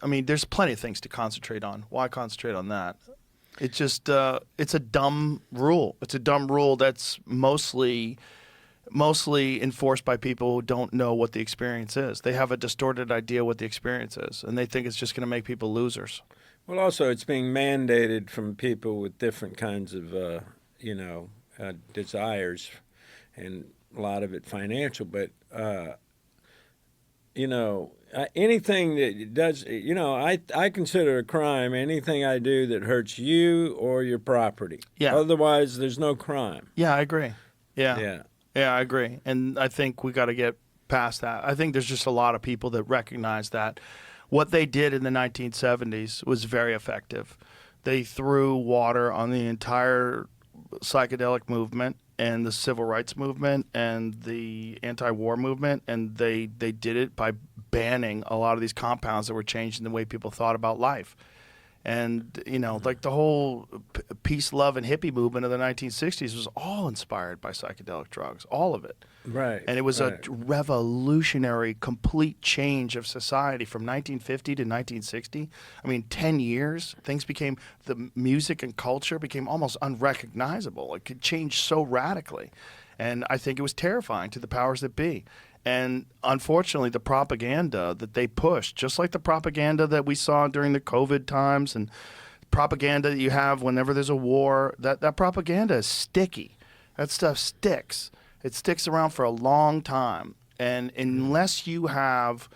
I mean, there's plenty of things to concentrate on. Why concentrate on that? It's just, it's a dumb rule. It's a dumb rule that's mostly enforced by people who don't know what the experience is. They have a distorted idea what the experience is, and they think it's just going to make people losers. Well, also, it's being mandated from people with different kinds of, desires, and a lot of it financial. But, anything that does, I consider a crime anything I do that hurts you or your property. Yeah. Otherwise, there's no crime. Yeah, I agree. Yeah. Yeah, I agree. And I think we got to get past that. I think there's just a lot of people that recognize that what they did in the 1970s was very effective. They threw water on the entire psychedelic movement and the civil rights movement and the anti-war movement, and they did it by banning a lot of these compounds that were changing the way people thought about life. And, like the whole peace, love, and hippie movement of the 1960s was all inspired by psychedelic drugs, all of it. Right. And it was a revolutionary, complete change of society from 1950 to 1960. I mean, 10 years, the music and culture became almost unrecognizable. It could change so radically. And I think it was terrifying to the powers that be. And unfortunately, the propaganda that they pushed, just like the propaganda that we saw during the COVID times and propaganda that you have whenever there's a war, that propaganda is sticky. That stuff sticks. It sticks around for a long time. And unless you have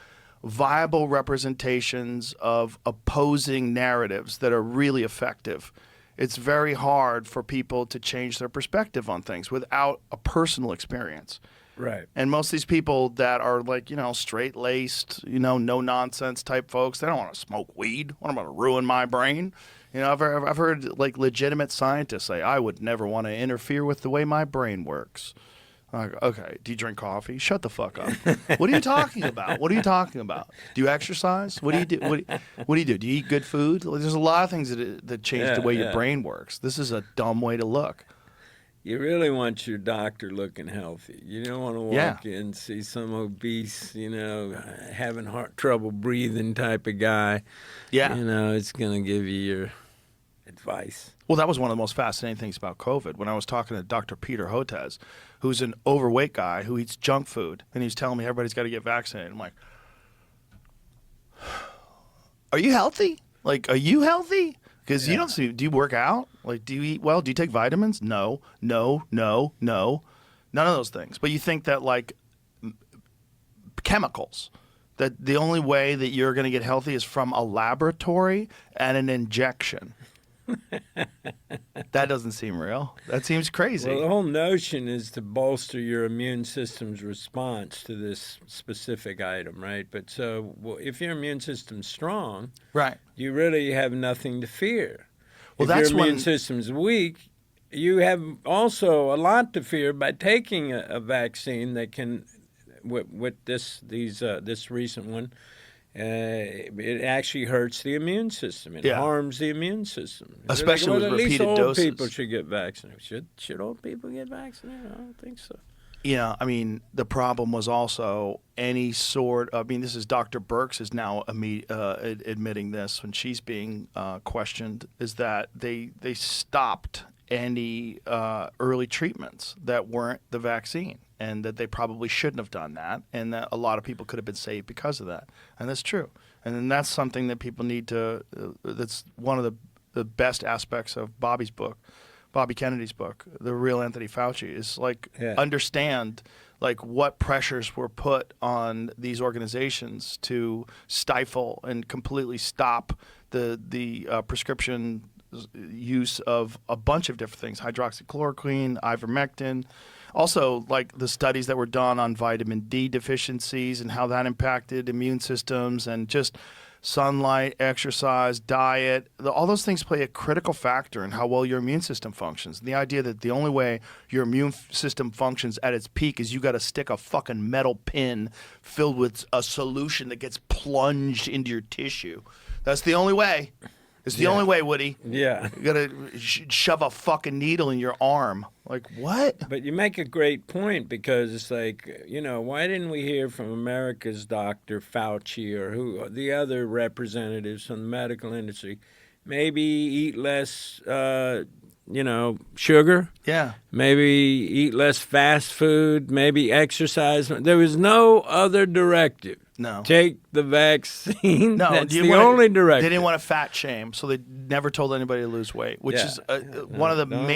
viable representations of opposing narratives that are really effective, it's very hard for people to change their perspective on things without a personal experience. Right. And most of these people that are like, straight-laced, no-nonsense type folks, they don't want to smoke weed. What, I'm going to ruin my brain? I've heard like legitimate scientists say, I would never want to interfere with the way my brain works. Like, okay, do you drink coffee? Shut the fuck up. What are you talking about? What are you talking about? Do you exercise? What do you do? What do you do? Do you eat good food? There's a lot of things that change the way your brain works. This is a dumb way to look. You really want your doctor looking healthy. You don't want to walk in and see some obese, having trouble breathing type of guy. Yeah. It's going to give you your advice. Well, that was one of the most fascinating things about COVID. When I was talking to Dr. Peter Hotez, who's an overweight guy who eats junk food, and he's telling me everybody's got to get vaccinated. I'm like, are you healthy? Like, are you healthy? Because you don't see, do you work out? Like, do you eat well? Do you take vitamins? No. None of those things. But you think that, like, chemicals, that the only way that you're going to get healthy is from a laboratory and an injection. That doesn't seem real. That seems crazy. Well, the whole notion is to bolster your immune system's response to this specific item, right? But if your immune system's strong, right, you really have nothing to fear. Well, if your immune system's weak, you have also a lot to fear by taking a vaccine that can, with this recent one. It actually hurts the immune system. It harms the immune system. Especially with repeated doses. At least old people should get vaccinated. Should old people get vaccinated? I don't think so. I mean, the problem was also any sort of, this is Dr. Birx is now admitting this when she's being questioned, is that they stopped any early treatments that weren't the vaccine, and that they probably shouldn't have done that, and that a lot of people could have been saved because of that. And that's true. And then that's something that people need to that's one of the best aspects of Bobby Kennedy's book, The Real Anthony Fauci, is understand like what pressures were put on these organizations to stifle and completely stop the prescription use of a bunch of different things, hydroxychloroquine, ivermectin. Also, like the studies that were done on vitamin D deficiencies and how that impacted immune systems, and just sunlight, exercise, diet. All those things play a critical factor in how well your immune system functions. And the idea that the only way your immune system functions at its peak is you got to stick a fucking metal pin filled with a solution that gets plunged into your tissue. That's the only way. It's the only way, Woody. Yeah. You gotta shove a fucking needle in your arm. Like, what? But you make a great point because it's like, why didn't we hear from America's Dr. Fauci or who the other representatives from the medical industry? Maybe eat less, sugar. Yeah. Maybe eat less fast food. Maybe exercise. There was no other directive. No. Take the vaccine. No, That's the only directive. They didn't want to fat shame, so they never told anybody to lose weight, which is one of the main